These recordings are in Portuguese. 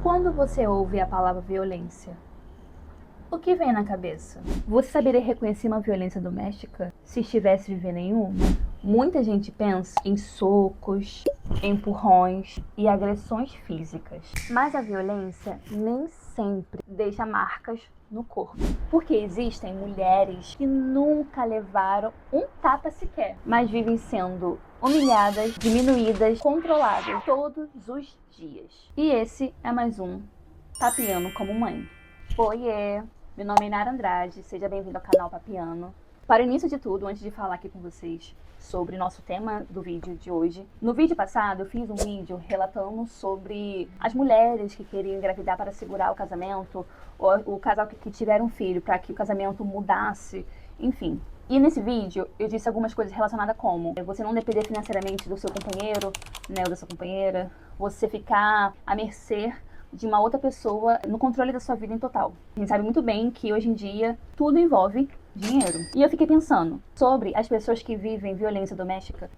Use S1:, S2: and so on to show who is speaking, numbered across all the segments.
S1: Quando você ouve a palavra violência, o que vem na cabeça? Você saberia reconhecer uma violência doméstica se estivesse vivendo em uma? Muita gente pensa em socos, empurrões e agressões físicas. Mas a violência nem sempre deixa marcas no corpo. Porque existem mulheres que nunca levaram um tapa sequer, mas vivem sendo humilhadas, diminuídas, controladas todos os dias. E esse é mais um Papiano como Mãe. Oiê! Meu nome é Nara Andrade, seja bem-vindo ao canal Papiano. Para o início de tudo, antes de falar aqui com vocês sobre o nosso tema do vídeo de hoje, no vídeo passado eu fiz um vídeo relatando sobre as mulheres que queriam engravidar para segurar o casamento, ou o casal que tiveram um filho para que o casamento mudasse, enfim. E nesse vídeo eu disse algumas coisas relacionadas como você não depender financeiramente do seu companheiro, né, ou da sua companheira, você ficar à mercê de uma outra pessoa no controle da sua vida em total. A gente sabe muito bem que hoje em dia tudo envolve dinheiro. E eu fiquei pensando sobre as pessoas que vivem violência doméstica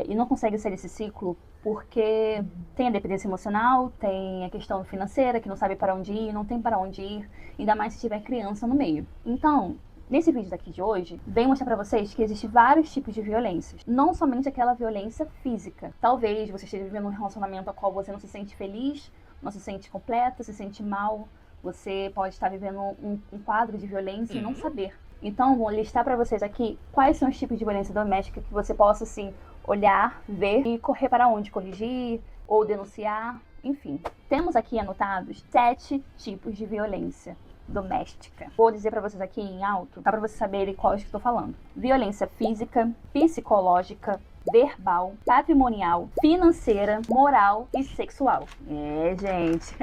S1: e não conseguem sair desse ciclo porque tem a dependência emocional, tem a questão financeira, que não sabe para onde ir, não tem para onde ir, ainda mais se tiver criança no meio. Então, nesse vídeo daqui de hoje, venho mostrar pra vocês que existem vários tipos de violências. Não somente aquela violência física. Talvez você esteja vivendo um relacionamento ao qual você não se sente feliz, não se sente completa, se sente mal. Você pode estar vivendo um quadro de violência e não saber. Então, vou listar pra vocês aqui quais são os tipos de violência doméstica que você possa, assim, olhar, ver e correr para onde corrigir ou denunciar. Enfim, temos aqui anotados 7 tipos de violência doméstica. Vou dizer pra vocês aqui em alto, tá, pra vocês saberem qual é que eu tô falando. Violência física, psicológica, verbal, patrimonial, financeira, moral e sexual. Gente.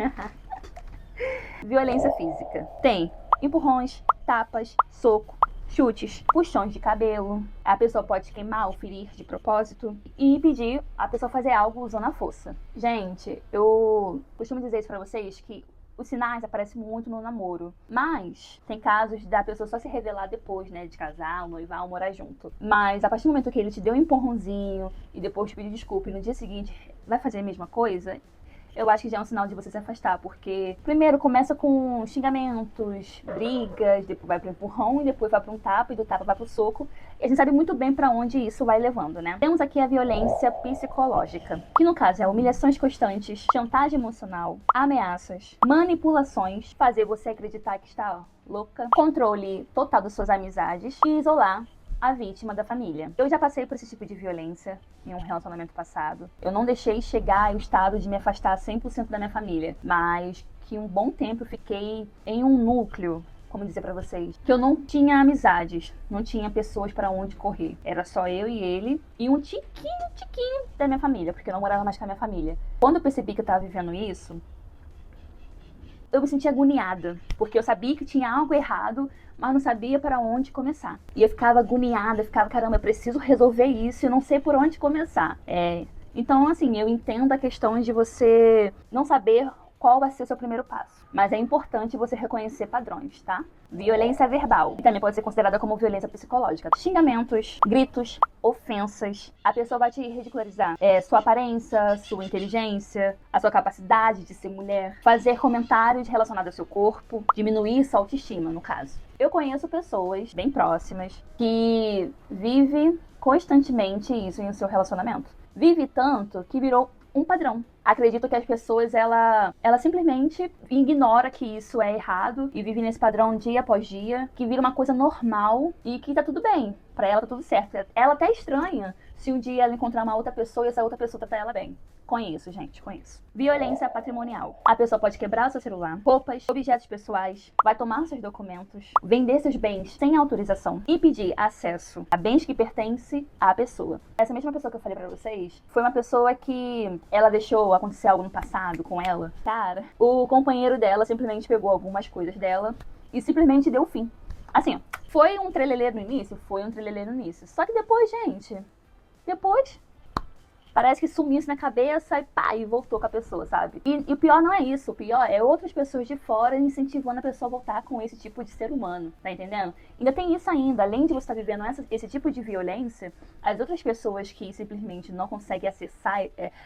S1: Violência física. Tem empurrões, tapas, soco, chutes, puxões de cabelo. A pessoa pode queimar ou ferir de propósito e pedir a pessoa fazer algo usando a força. Gente, eu costumo dizer isso pra vocês que os sinais aparecem muito no namoro. Mas tem casos da pessoa só se revelar depois, né? De casar, noivar ou morar junto. Mas a partir do momento que ele te deu um empurrãozinho e depois te pediu desculpa e no dia seguinte vai fazer a mesma coisa, eu acho que já é um sinal de você se afastar, porque primeiro começa com xingamentos, brigas, depois vai pro empurrão e depois vai pra um tapa e do tapa vai pro soco. E a gente sabe muito bem pra onde isso vai levando, né? Temos aqui a violência psicológica, que no caso é humilhações constantes, chantagem emocional, ameaças, manipulações, fazer você acreditar que está louca, controle total das suas amizades e isolar a vítima da família. Eu já passei por esse tipo de violência em um relacionamento passado. Eu não deixei chegar ao estado de me afastar 100% da minha família, mas que um bom tempo eu fiquei em um núcleo, como dizer pra vocês, que eu não tinha amizades, não tinha pessoas para onde correr. Era só eu e ele e um tiquinho da minha família, porque eu não morava mais com a minha família. Quando eu percebi que eu tava vivendo isso, eu me senti agoniada, porque eu sabia que tinha algo errado, mas não sabia para onde começar. E eu ficava agoniada, ficava, caramba, eu preciso resolver isso e não sei por onde começar. Então, assim, eu entendo a questão de você não saber qual vai ser o seu primeiro passo. Mas é importante você reconhecer padrões, tá? Violência verbal, que também pode ser considerada como violência psicológica. Xingamentos, gritos, ofensas. A pessoa vai te ridicularizar. Sua aparência, sua inteligência, a sua capacidade de ser mulher. Fazer comentários relacionados ao seu corpo. Diminuir sua autoestima, no caso. Eu conheço pessoas bem próximas que vivem constantemente isso em seu relacionamento. Vive tanto que virou um padrão. Acredito que as pessoas, ela simplesmente ignora que isso é errado e vive nesse padrão dia após dia, que vira uma coisa normal e que tá tudo bem. Pra ela tá tudo certo. Ela até estranha se um dia ela encontrar uma outra pessoa e essa outra pessoa tratar ela bem. Conheço, gente, conheço. Violência patrimonial. A pessoa pode quebrar o seu celular, roupas, objetos pessoais, vai tomar seus documentos, vender seus bens sem autorização e pedir acesso a bens que pertencem à pessoa. Essa mesma pessoa que eu falei pra vocês foi uma pessoa que ela deixou acontecer algo no passado com ela. Cara, o companheiro dela simplesmente pegou algumas coisas dela e simplesmente deu fim. Assim, ó, foi um trelelê no início? Foi um trelelê no início. Só que depois, gente, depois Parece que sumiu na cabeça e pá, e voltou com a pessoa, sabe? E o pior não é isso, o pior é outras pessoas de fora incentivando a pessoa a voltar com esse tipo de ser humano, tá entendendo? Ainda tem isso ainda, além de você estar vivendo esse tipo de violência, as outras pessoas que simplesmente não conseguem acessar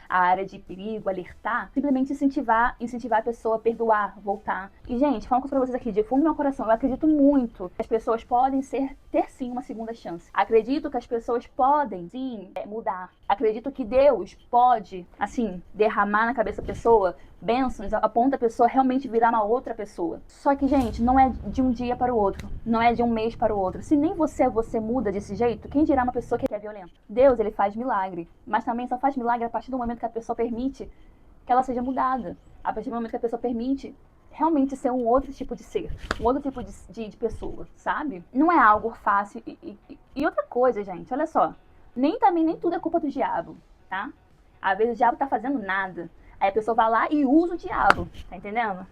S1: a área de perigo, alertar, simplesmente incentivar a pessoa a perdoar, voltar. E, gente, falando pra vocês aqui, de fundo do meu coração, eu acredito muito que as pessoas podem ter sim uma segunda chance. Acredito que as pessoas podem sim mudar. Acredito que Deus pode, assim, derramar na cabeça da pessoa bênçãos a ponto da pessoa realmente virar uma outra pessoa. Só que, gente, não é de um dia para o outro. Não é de um mês para o outro. Se nem você muda desse jeito, quem dirá uma pessoa que é violenta? Deus, ele faz milagre. Mas também só faz milagre a partir do momento que a pessoa permite que ela seja mudada. A partir do momento que a pessoa permite realmente ser um outro tipo de ser, um outro tipo de pessoa, sabe? Não é algo fácil. E outra coisa, gente, olha só. Nem tudo é culpa do diabo, tá? Às vezes o diabo tá fazendo nada. Aí a pessoa vai lá e usa o diabo, tá entendendo?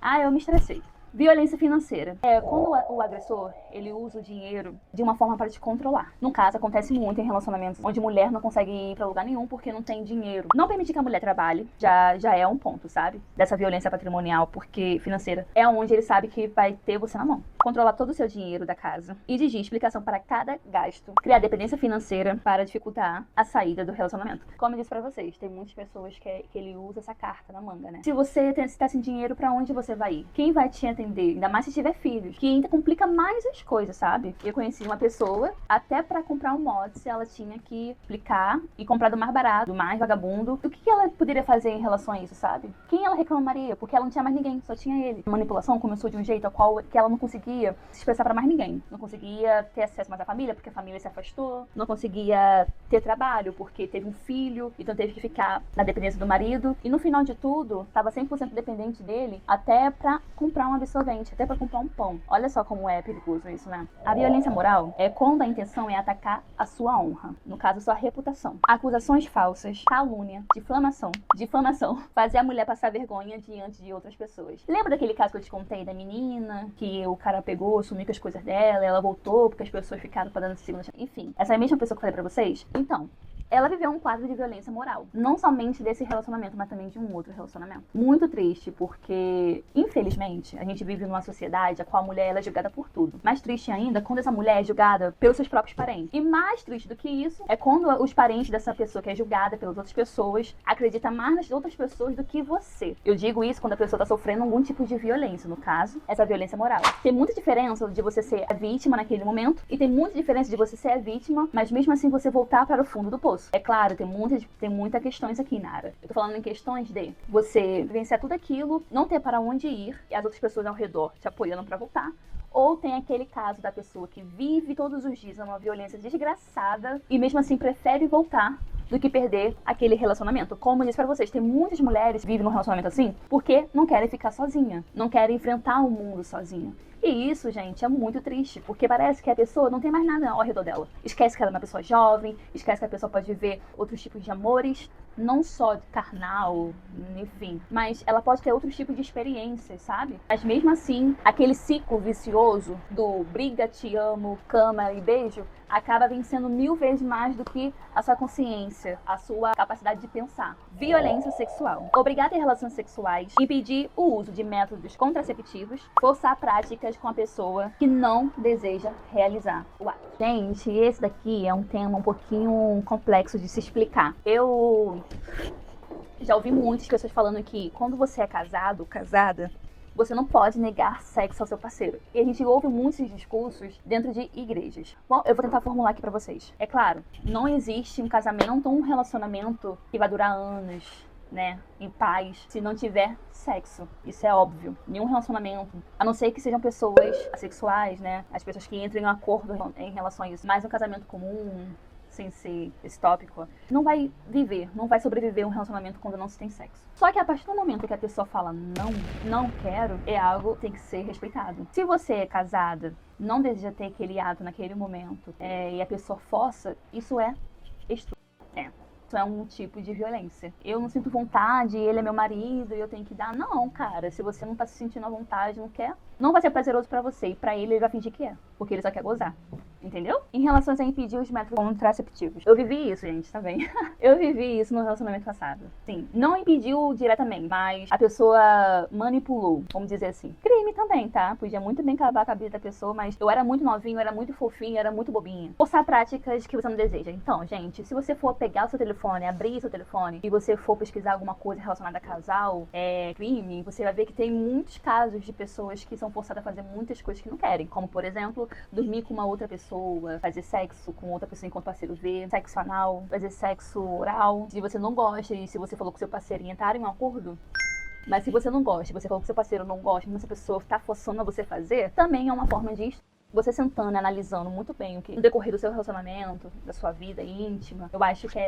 S1: Ah, eu me estressei. Violência financeira. Quando o agressor, ele usa o dinheiro de uma forma para te controlar. No caso, acontece muito em relacionamentos onde mulher não consegue ir para lugar nenhum porque não tem dinheiro. Não permitir que a mulher trabalhe já é um ponto, sabe? Dessa violência patrimonial, porque financeira é onde ele sabe que vai ter você na mão. Controlar todo o seu dinheiro da casa. Exigir explicação para cada gasto. Criar dependência financeira para dificultar a saída do relacionamento. Como eu disse pra vocês, tem muitas pessoas que ele usa essa carta na manga, né? Se você está sem dinheiro, para onde você vai ir? Quem vai te atender? Ainda mais se tiver filhos, que ainda complica mais as coisas, sabe? Eu conheci uma pessoa, até pra comprar um mods, ela tinha que explicar e comprar do mais barato, do mais vagabundo. O que ela poderia fazer em relação a isso, sabe? Quem ela reclamaria? Porque ela não tinha mais ninguém, só tinha ele. A manipulação começou de um jeito ao qual que ela não conseguia se expressar pra mais ninguém. Não conseguia ter acesso mais à família, porque a família se afastou. Não conseguia ter trabalho, porque teve um filho, então teve que ficar na dependência do marido. E no final de tudo, tava 100% dependente dele, até pra comprar uma absorvente, até pra comprar um pão. Olha só como é perigoso isso, né? A violência moral é quando a intenção é atacar a sua honra, no caso, sua reputação. Acusações falsas, calúnia, difamação, fazer a mulher passar vergonha diante de outras pessoas. Lembra daquele caso que eu te contei da menina, que o cara pegou, sumiu com as coisas dela, ela voltou porque as pessoas ficaram dando segunda chance? Enfim, essa é a mesma pessoa que eu falei pra vocês? Então, ela viveu um quadro de violência moral. Não somente desse relacionamento, mas também de um outro relacionamento. Muito triste, porque, infelizmente, a gente vive numa sociedade a qual a mulher ela é julgada por tudo. Mais triste ainda, quando essa mulher é julgada pelos seus próprios parentes. E mais triste do que isso, é quando os parentes dessa pessoa que é julgada pelas outras pessoas acreditam mais nas outras pessoas do que você. Eu digo isso quando a pessoa tá sofrendo algum tipo de violência, no caso, essa violência moral. Tem muita diferença de você ser a vítima naquele momento, e tem muita diferença de você ser a vítima, mas mesmo assim você voltar para o fundo do poço. É claro, tem muitas questões aqui, Nara. Eu tô falando em questões de você vencer tudo aquilo, não ter para onde ir, e as outras pessoas ao redor te apoiando para voltar. Ou tem aquele caso da pessoa que vive todos os dias uma violência desgraçada e mesmo assim prefere voltar do que perder aquele relacionamento. Como eu disse pra vocês, tem muitas mulheres que vivem num relacionamento assim porque não querem ficar sozinha, não querem enfrentar o mundo sozinha. E isso, gente, é muito triste, porque parece que a pessoa não tem mais nada ao redor dela. Esquece que ela é uma pessoa jovem, esquece que a pessoa pode viver outros tipos de amores, não só de carnal, enfim, mas ela pode ter outros tipos de experiências, sabe? Mas mesmo assim, aquele ciclo vicioso do briga, te amo, cama e beijo, acaba vencendo 1000 vezes mais do que a sua consciência, a sua capacidade de pensar. Violência sexual. Obrigar a ter relações sexuais, impedir o uso de métodos contraceptivos, forçar práticas com a pessoa que não deseja realizar o ato. Gente, esse daqui é um tema um pouquinho complexo de se explicar. Eu já ouvi muitas pessoas falando que quando você é casado, casada, você não pode negar sexo ao seu parceiro. E a gente ouve muitos discursos dentro de igrejas. Bom, eu vou tentar formular aqui pra vocês. É claro, não existe um casamento, um relacionamento que vai durar anos, né, em paz, se não tiver sexo. Isso é óbvio. Nenhum relacionamento, a não ser que sejam pessoas assexuais, né, as pessoas que entram em um acordo em relação a isso. Mas um casamento comum, sem ser esse tópico, não vai viver, não vai sobreviver um relacionamento quando não se tem sexo. Só que a partir do momento que a pessoa fala não quero, é algo que tem que ser respeitado. Se você é casada, não deseja ter aquele ato naquele momento, e a pessoa força, isso é estupro. Isso é um tipo de violência. Eu não sinto vontade, ele é meu marido e eu tenho que dar. Não, cara, se você não tá se sentindo à vontade, não quer, não vai ser prazeroso pra você. E pra ele vai fingir que é, porque ele só quer gozar. entendeu? Em relação a impedir os métodos contraceptivos. Eu vivi isso, gente, tá bem? Eu vivi isso no relacionamento passado. Sim, não impediu diretamente, mas a pessoa manipulou, vamos dizer assim. Crime também, tá? Podia muito bem acabar com a vida da pessoa, mas eu era muito novinho, eu era muito fofinho, eu era muito bobinha. Forçar práticas que você não deseja. Então, gente, se você for pegar o seu telefone, abrir seu telefone, e você for pesquisar alguma coisa relacionada a casal, crime, você vai ver que tem muitos casos de pessoas que são forçadas a fazer muitas coisas que não querem. Como, por exemplo, dormir com uma outra pessoa, fazer sexo com outra pessoa enquanto o parceiro vê, sexo anal, fazer sexo oral. Se você não gosta e se você falou com seu parceiro em entrar em um acordo, mas se você não gosta, você falou que seu parceiro não gosta, mas essa pessoa tá forçando a você fazer, também é uma forma de você sentando, analisando muito bem o que no decorrer do seu relacionamento, da sua vida íntima. Eu acho que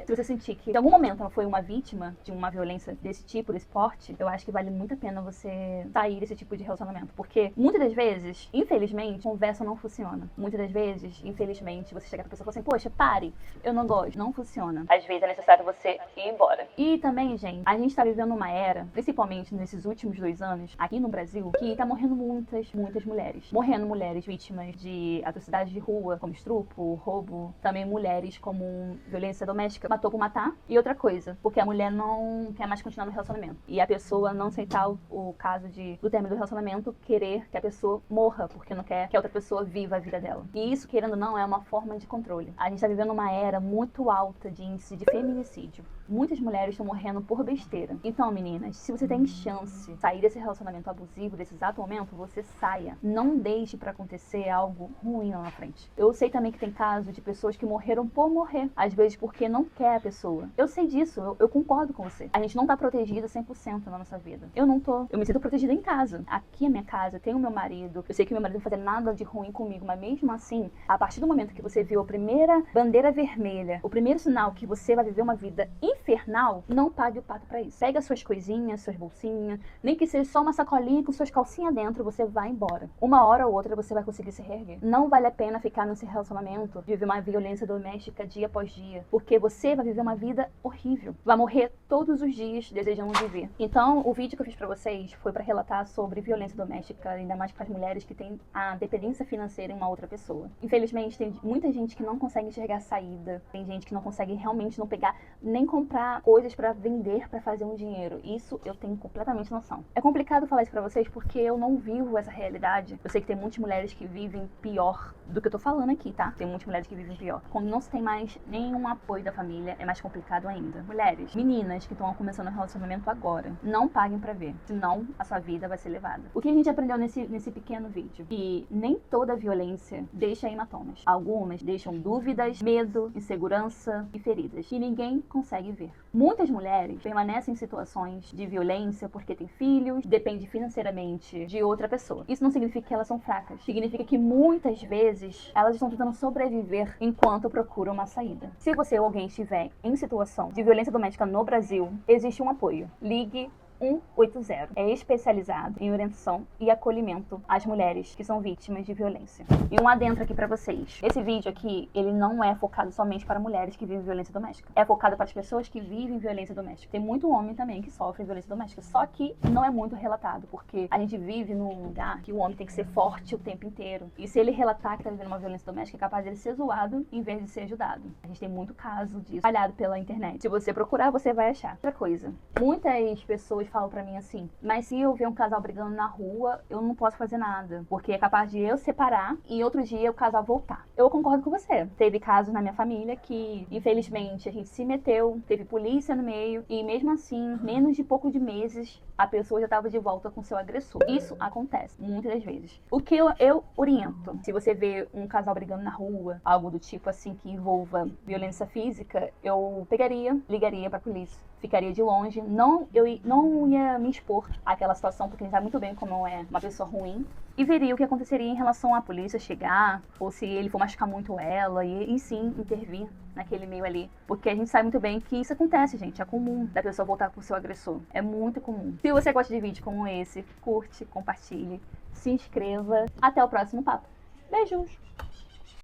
S1: se você sentir que em algum momento ela foi uma vítima de uma violência desse tipo, desse porte, eu acho que vale muito a pena você sair desse tipo de relacionamento. Porque muitas das vezes, infelizmente, conversa não funciona. Muitas das vezes, infelizmente, você chega pra pessoa e fala assim, poxa, pare, eu não gosto. Não funciona. Às vezes é necessário você ir embora. E também, gente, a gente tá vivendo uma era, principalmente nesses últimos 2 anos, aqui no Brasil, que tá morrendo muitas mulheres. Morrendo mulheres vítimas de atrocidades de rua, como estupro, roubo, também mulheres como violência doméstica, matou por matar. E outra coisa, porque a mulher não quer mais continuar no relacionamento. E a pessoa não aceitar o caso do término do relacionamento, querer que a pessoa morra, porque não quer que a outra pessoa viva a vida dela. E isso, querendo ou não, é uma forma de controle. A gente tá vivendo uma era muito alta de índice de feminicídio. Muitas mulheres estão morrendo por besteira. Então, meninas, se você tem chance de sair desse relacionamento abusivo, desse exato momento, você saia. Não deixe pra acontecer algo ruim lá na frente. Eu sei também que tem casos de pessoas que morreram por morrer. Às vezes porque não quer a pessoa. Eu sei disso, eu concordo com você. A gente não tá protegida 100% na nossa vida. Eu não tô. Eu me sinto protegida em casa. Aqui é minha casa, eu tenho meu marido. Eu sei que meu marido não vai fazer nada de ruim comigo, mas mesmo assim, a partir do momento que você viu a primeira bandeira vermelha, o primeiro sinal que você vai viver uma vida infernal, não pague o pato pra isso. Pega suas coisinhas, suas bolsinhas, nem que seja só uma sacolinha com suas calcinhas dentro, você vai embora. Uma hora ou outra você vai conseguir se reerguer. Não vale a pena ficar nesse relacionamento, viver uma violência doméstica dia após dia, porque você vai viver uma vida horrível. Vai morrer todos os dias desejando viver. Então, o vídeo que eu fiz pra vocês foi pra relatar sobre violência doméstica, ainda mais para as mulheres que têm a dependência financeira em uma outra pessoa. Infelizmente, tem muita gente que não consegue enxergar a saída, tem gente que não consegue realmente não pegar, nem comprar coisas pra vender, pra fazer um dinheiro. Isso eu tenho completamente noção. É complicado falar isso pra vocês porque eu não vivo essa realidade. Eu sei que tem muitas mulheres que vivem pior do que eu tô falando aqui, tá? Tem muitas mulheres que vivem pior. Quando não se tem mais nenhum apoio da família, é mais complicado ainda. Mulheres, meninas que estão começando um relacionamento agora, não paguem pra ver, senão a sua vida vai ser levada. O que a gente aprendeu nesse pequeno vídeo? Que nem toda violência deixa hematomas. Algumas deixam dúvidas, medo, insegurança e feridas, que ninguém consegue ver. Muitas mulheres permanecem em situações de violência porque têm filhos, dependem financeiramente de outra pessoa. Isso não significa que elas são fracas. Significa que muitas vezes elas estão tentando sobreviver enquanto procuram uma saída. Se você ou alguém estiver em situação de violência doméstica no Brasil, existe um apoio. Ligue 180. É especializado em orientação e acolhimento às mulheres que são vítimas de violência. E um adentro aqui pra vocês. Esse vídeo aqui, ele não é focado somente para mulheres que vivem violência doméstica. É focado para as pessoas que vivem violência doméstica. Tem muito homem também que sofre violência doméstica, só que não é muito relatado, porque a gente vive num lugar que o homem tem que ser forte o tempo inteiro. E se ele relatar que tá vivendo uma violência doméstica, é capaz dele ser zoado em vez de ser ajudado. A gente tem muito caso disso espalhado pela internet. Se você procurar, você vai achar. Outra coisa, muitas pessoas falam pra mim assim, mas se eu ver um casal brigando na rua, eu não posso fazer nada, porque é capaz de eu separar e outro dia o casal voltar. Eu concordo com você. Teve casos na minha família que, infelizmente, a gente se meteu, teve polícia no meio, e mesmo assim, menos de pouco de meses, a pessoa já estava de volta com seu agressor. Isso acontece muitas das vezes. O que eu oriento, se você vê um casal brigando na rua, algo do tipo assim que envolva violência física, eu ligaria pra polícia, ficaria de longe, eu não ia me expor àquela situação, porque a gente sabe muito bem como é uma pessoa ruim, e veria o que aconteceria em relação à polícia chegar, ou se ele for machucar muito ela, e sim intervir naquele meio ali. Porque a gente sabe muito bem que isso acontece, gente. É comum da pessoa voltar pro seu agressor. É muito comum. Se você gosta de vídeo como esse, curte, compartilhe, se inscreva. Até o próximo papo. Beijos!